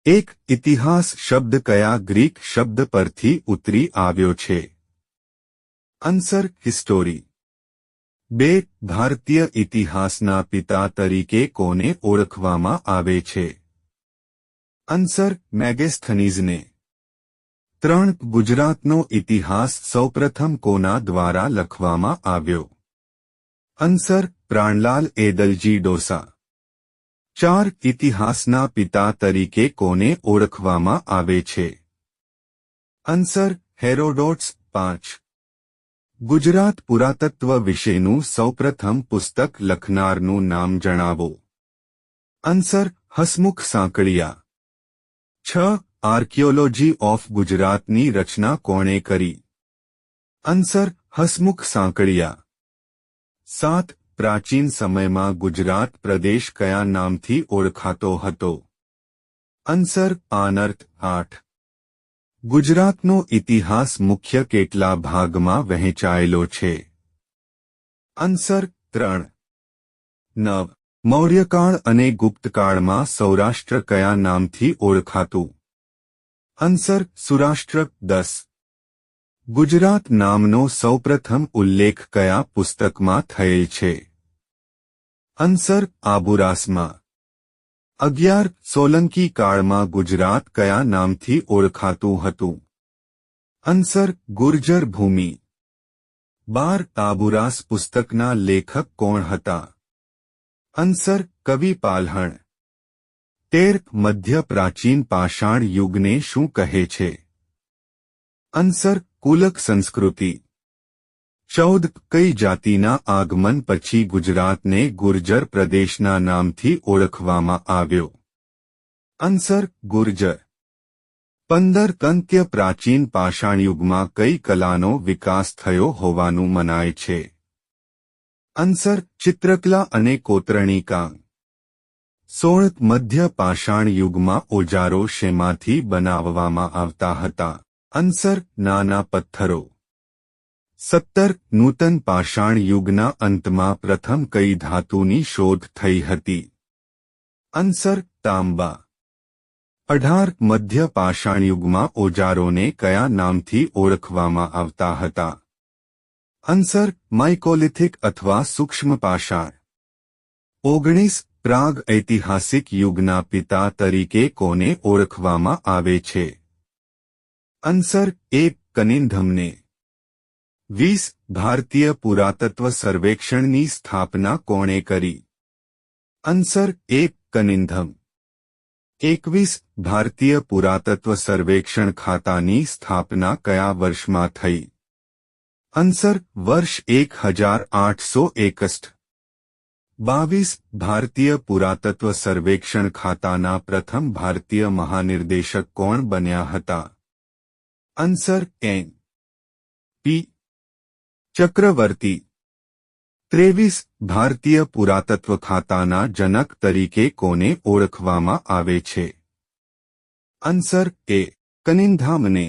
એક ઇતિહાસ શબ્દ કયા ગ્રીક શબ્દ પરથી ઉતરી આવ્યો છે? Answer history. 2. ભારતીય ઇતિહાસના પિતા તરીકે કોને ઓળખવામાં આવે છે? આન્સર મેગેસ્થનીઝને. 3. ગુજરાતનો ઇતિહાસ સૌપ્રથમ કોના દ્વારા લખવામાં આવ્યો? આન્સર પ્રાણલાલ એદલજી ડોસા. 4. ઇતિહાસના પિતા તરીકે કોને ઓળખવામાં આવે છે? આન્સર હેરોડોટ્સ. 5. ગુજરાત પુરાતત્વ વિશેનું સૌપ્રથમ પુસ્તક લખનારનું નામ જણાવો. Answer Hasmukh Sankaliya. 6. Archaeology of ગુજરાતની રચના કોણે કરી? આન્સર હસમુખ સાંકળિયા. 7. પ્રાચીન સમયમાં ગુજરાત પ્રદેશ કયા નામથી ઓળખાતો હતો? આન્સર આનર્ત. 8. ગુજરાતનો ઇતિહાસ મુખ્ય કેટલા ભાગમાં વહેંચાયેલો છે? આન્સર 3. 9. મૌર્યકાળ અને ગુપ્તકાળમાં સૌરાષ્ટ્ર કયા નામથી ઓળખાતું? આન્સર સુરાષ્ટ્ર. 10. ગુજરાત નામનો સૌપ્રથમ ઉલ્લેખ કયા પુસ્તકમાં થયેલ છે? આન્સર આબુરાસમાં. 11. સોલંકી કાળમાં ગુજરાત કયા નામથી ઓળખાતું હતું? આન્સર ગુર્જર ભૂમિ. 12. આબુરાસ પુસ્તકના લેખક કોણ હતા? આન્સર કવિ પાલ્હણ. 13. મધ્ય પ્રાચીન પાષાણ યુગને શું કહે છે? આન્સર કુલક સંસ્કૃતિ. 14. કઈ જાતિના આગમન પછી ગુજરાતને ગુર્જર પ્રદેશના નામથી ઓળખવામાં આવ્યો? આન્સર ગુર્જર. 15. તંત્ય પ્રાચીન પાષાણયુગમાં કઈ કલાનો વિકાસ થયો હોવાનું મનાય છે? આન્સર ચિત્રકલા અને કોતરણી કામ. 16. મધ્ય પાષાણ યુગમાં ઓજારો શેમાંથી બનાવવામાં આવતા હતા? આન્સર નાના પથ્થરો. 17. નૂતન પાષાણ યુગના અંતમાં પ્રથમ કઈ ધાતુની શોધ થઈ હતી? આન્સર તાંબા. 18. મધ્ય પાષાણ યુગમાં ઓજારોને કયા નામથી ઓળખવામાં આવતા હતા? આન્સર માઇકોલિથિક અથવા સૂક્ષ્મ પાષાણ. 19. પ્રાગ ઐતિહાસિક યુગના પિતા તરીકે કોને ઓળખવામાં આવે છે? આન્સર કનિંધમને. 20. ભારતીય પુરાતત્વ સર્વેક્ષણની સ્થાપના કોણે કરી? આન્સર કનિંધમ. 21. ભારતીય પુરાતત્વ સર્વેક્ષણ ખાતાની સ્થાપના કયા વર્ષમાં થઈ? આન્સર વર્ષ 1861. 22. ભારતીય પુરાતત્વ સર્વેક્ષણ ખાતાના પ્રથમ ભારતીય મહાનિર્દેશક કોણ બન્યા હતા? આન્સર પી. ચક્રવર્તી. 23. ભારતીય પુરાતત્વ ખાતાના જનક તરીકે કોને ઓળખવામાં આવે છે? આન્સર કનિંધામને.